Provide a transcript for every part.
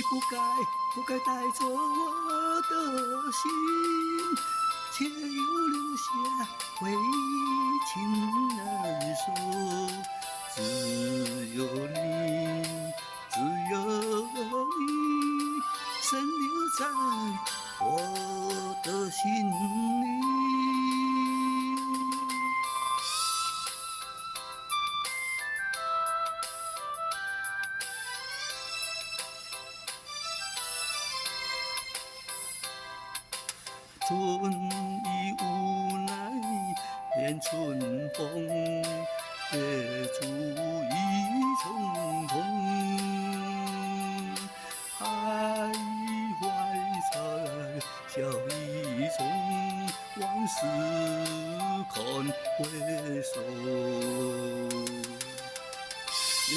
不该带走我的心，却又留下灰烬难收。只有你，只有你，深留在我的心里。春已无奈变春风，月出一重空。海已怀才笑一丛，往事看回首。你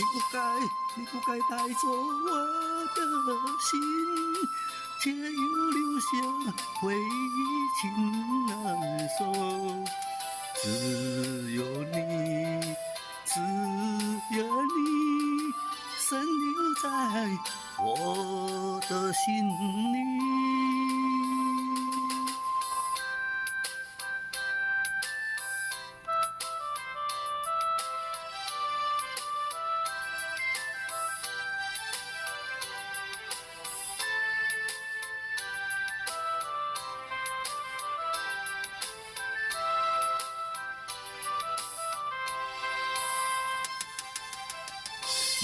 不该带走我的心，却又留下灰烬难收。只有你，只有你，深留在我的心里。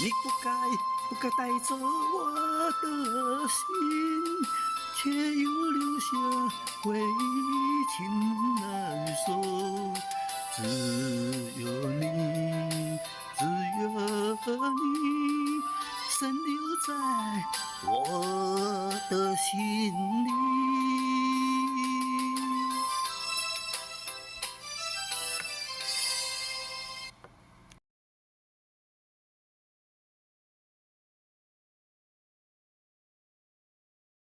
你不该带走我的心，却又留下灰烬难收。只有你，只有你，